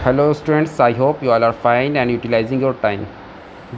Hello students, I hope you all are fine and utilizing your time.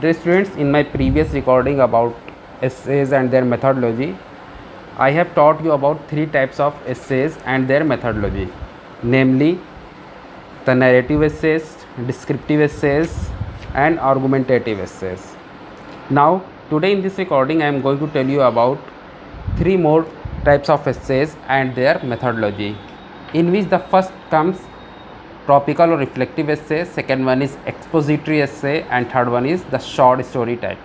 Dear students, in my previous recording about essays and their methodology, I have taught you about three types of essays and their methodology, namely the narrative essays, descriptive essays and argumentative essays. Now today in this recording I am going to tell you about three more types of essays and their methodology, in which the first comes topical or reflective essay, second one is expository essay, and third one is the short story type.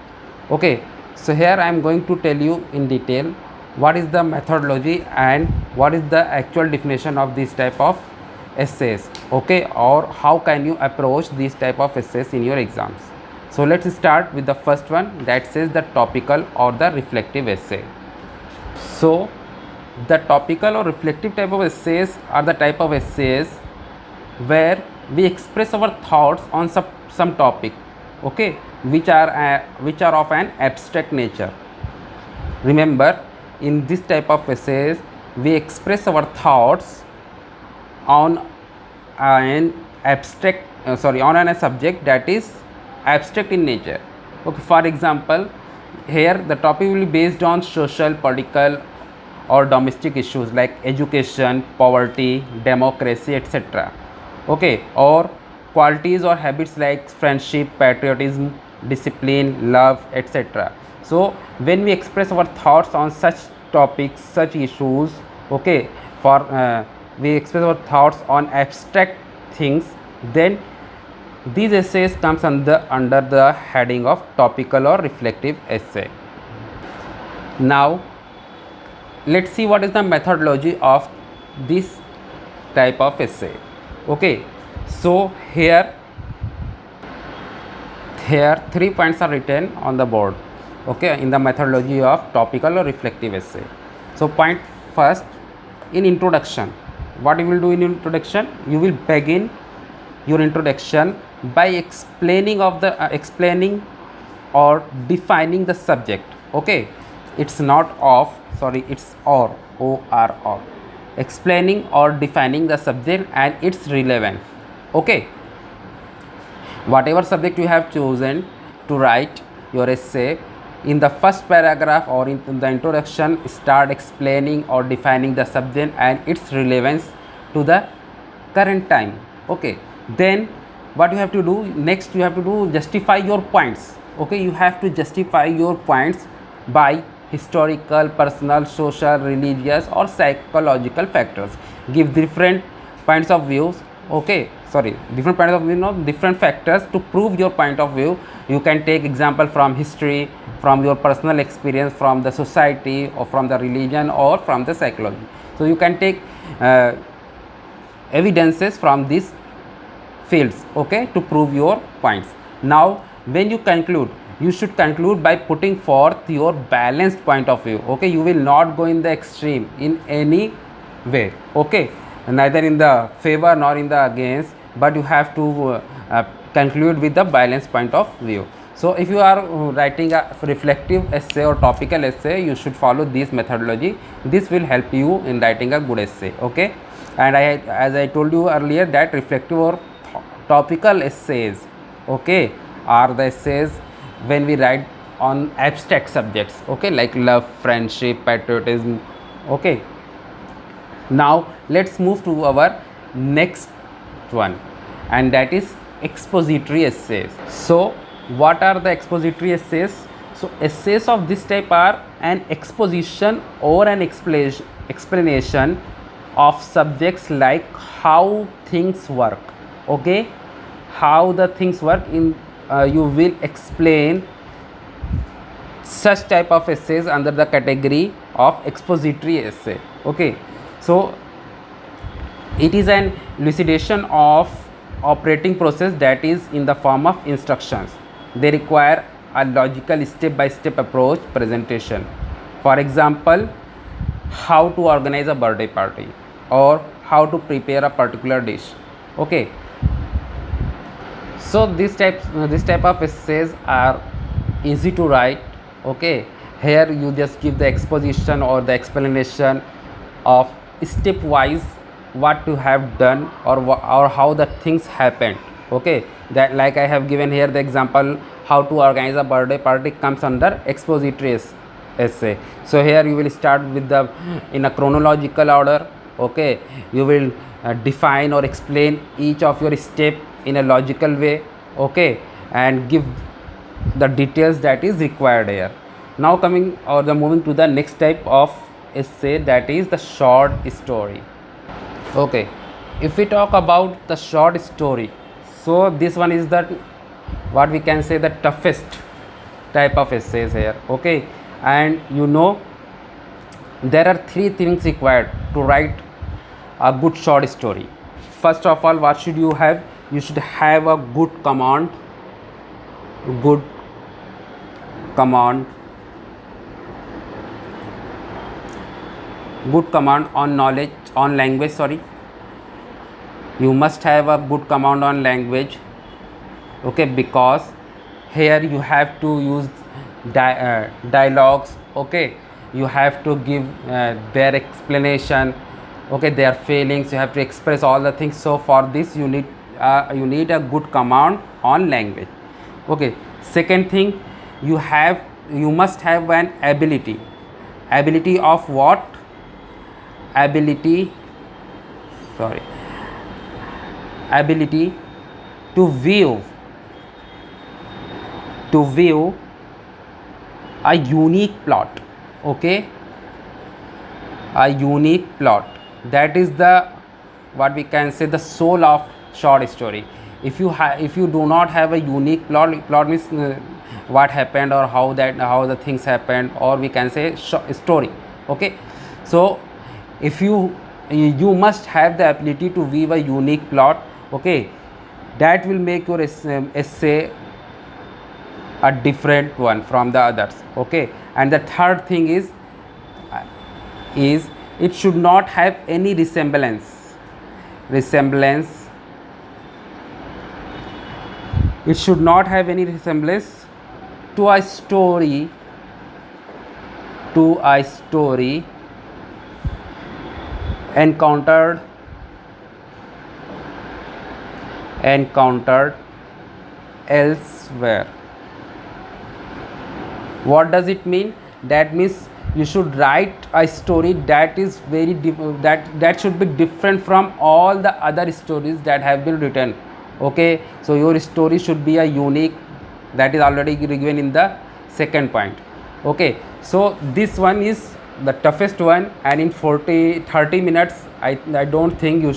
Okay, so here I am going to tell you in detail what is the methodology and what is the actual definition of this type of essays, okay, or how can you approach these type of essays in your exams. So let's start with the first one, that says the topical or the reflective essay. So the topical or reflective type of essays are the type of essays where we express our thoughts on some topic, okay, which are of an abstract nature. Remember, in this type of essays we express our thoughts on an abstract on a subject that is abstract in nature. Okay, for example, here the topic will be based on social, political or domestic issues like education, poverty, democracy, etc. Okay, or qualities or habits like friendship, patriotism, discipline, love, etc. So when we express our thoughts on such topics, such issues, okay, for we express our thoughts on abstract things, then these essays comes under the heading of topical or reflective essay. Now let's see what is the methodology of this type of essay. Okay, so here 3 points are written on the board, okay, in the methodology of topical or reflective essay. So point first, in introduction, what you will do in introduction, you will begin your introduction by explaining or defining the subject. Okay, it's not of, sorry, it's or explaining or defining the subject and its relevance. Okay, whatever subject you have chosen to write your essay, in the first paragraph or in the introduction, start explaining or defining the subject and its relevance to the current time. Okay, then what you have to do next, you have to do justify your points. Okay, you have to justify your points by historical, personal, social, religious or psychological factors. Give different points of views, okay, sorry, different points of view, no, different factors to prove your point of view. You can take example from history, from your personal experience, from the society, or from the religion, or from the psychology. So you can take evidences from these fields, okay, to prove your points. Now when you conclude, you should conclude by putting forth your balanced point of view. Okay, you will not go in the extreme in any way, okay, neither in the favor nor in the against, but you have to conclude with the balanced point of view. So if you are writing a reflective essay or topical essay, you should follow this methodology. This will help you in writing a good essay. Okay, and as I told you earlier, that reflective or topical essays, okay, are the essays when we write on abstract subjects, okay, like love, friendship, patriotism. Okay, now let's move to our next one, and that is expository essays. So what are the expository essays? So essays of this type are an exposition or an explanation of subjects like how things work, okay, how the things work in you will explain such type of essays under the category of expository essay. Okay, so it is an elucidation of operating process that is in the form of instructions. They require a logical step-by-step approach presentation. For example, how to organize a birthday party or how to prepare a particular dish. Okay, so this type of essays are easy to write. Okay, here you just give the exposition or the explanation of stepwise what you have done, or how the things happened. Okay, that like I have given here the example, how to organize a birthday party comes under expository essay. So here you will start with the in a chronological order. Okay, you will define or explain each of your step in a logical way. Okay, and give the details that is required here. Now coming or the moving to the next type of essay, that is the short story. Okay, if we talk about the short story, so this one is the what we can say the toughest type of essays here. Okay, and you know there are three things required to write a good short story. First of all, what should you have? You should have a good command, good command good command on knowledge on language. Sorry, you must have a good command on language. Okay, because here you have to use dialogues. Okay, you have to give their explanation. Okay, their feelings, you have to express all the things. So for this you need a good command on language. Okay, second thing, you must have an ability of what? Ability to view a unique plot. Okay, a unique plot, that is the what we can say the soul of short story. If you do not have a unique plot means what happened, or how the things happened, or we can say story. Okay, so if you must have the ability to weave a unique plot. Okay, that will make your essay a different one from the others. Okay, and the third thing is it should not have any resemblance. It should not have any resemblance to a story encountered elsewhere. What does it mean? That means you should write a story that is very that should be different from all the other stories that have been written. Okay, so your story should be a unique, that is already given in the second point. Okay, so this one is the toughest one, and in 30 minutes I don't think you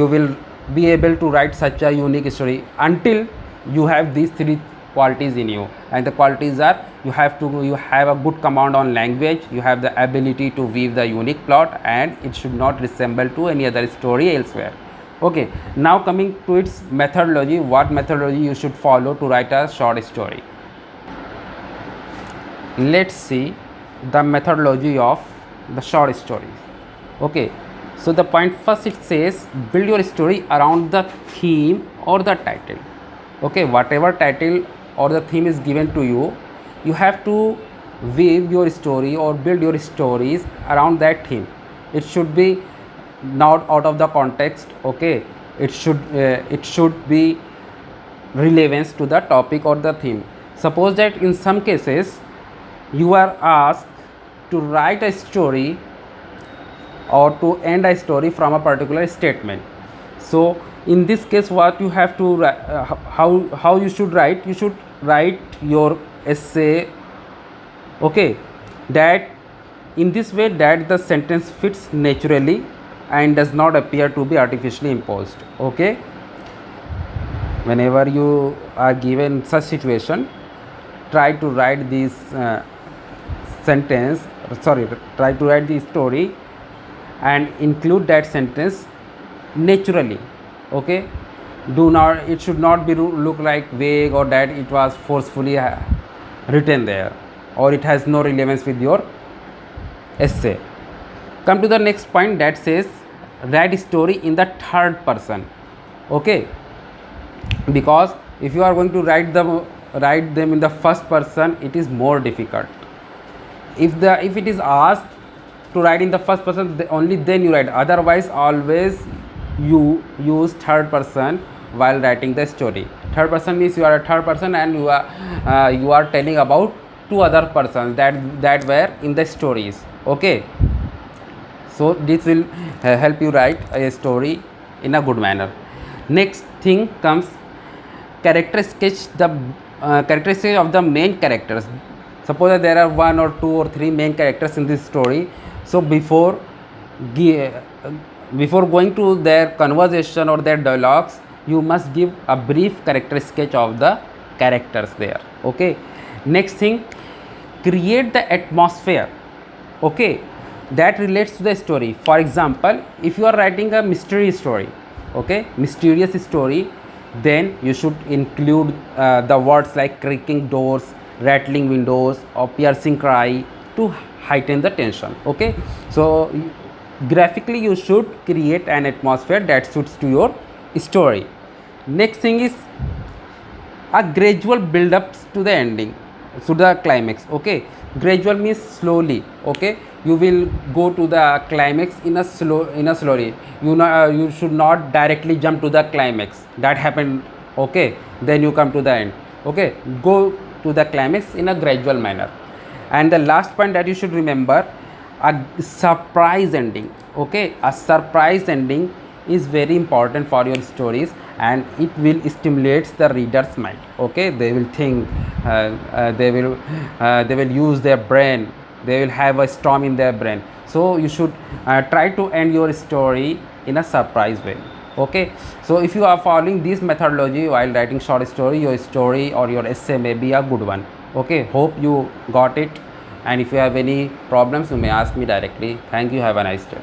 will be able to write such a unique story until you have these three qualities in you. And the qualities are, you have a good command on language, you have the ability to weave the unique plot, and it should not resemble to any other story elsewhere. Okay, now coming to its methodology, what methodology you should follow to write a short story. Let's see the methodology of the short stories. Okay, so the point first, it says build your story around the theme or the title. Okay, whatever title or the theme is given to you, you have to weave your story or build your stories around that theme. It should be not out of the context. Okay, it should be relevance to the topic or the theme. Suppose that in some cases you are asked to write a story or to end a story from a particular statement. So in this case, what you have to how you should write? You should write your essay, okay, that in this way that the sentence fits naturally and does not appear to be artificially imposed. Okay, whenever you are given such situation, try to write this try to write the story and include that sentence naturally. Okay, it should not be look like vague, or that it was forcefully written there, or it has no relevance with your essay. Come to the next point, that says write story in the third person. Okay, because if you are going to write them in the first person, it is more difficult. If it is asked to write in the first person, only then you write. Otherwise, always you use third person while writing the story. Third person means you are a third person and you are telling about two other persons that were in the stories. Okay, so this will help you write a story in a good manner. Next thing comes character sketch, the characteristic of the main characters. Suppose that there are one or two or three main characters in this story. So before going to their conversation or their dialogues, you must give a brief character sketch of the characters there. Okay, next thing, create the atmosphere, okay, that relates to the story. For example, if you are writing a mystery story, okay, mysterious story, then you should include the words like creaking doors, rattling windows, or piercing cry to heighten the tension. Okay, so graphically you should create an atmosphere that suits to your story. Next thing is a gradual build up to the ending, to the climax. Okay, gradual means slowly. Okay, you will go to the climax in a slowly. You should not directly jump to the climax. That happened. Okay, then you come to the end. Okay, go to the climax in a gradual manner. And the last point that you should remember, a surprise ending. Okay, a surprise ending is very important for your stories, and it will stimulate the reader's mind. Okay, they will think, they will use their brain, they will have a storm in their brain. So you should try to end your story in a surprise way. Okay, so if you are following this methodology while writing short story, your story or your essay may be a good one. Okay, hope you got it, and if you have any problems, you may ask me directly. Thank you, have a nice day.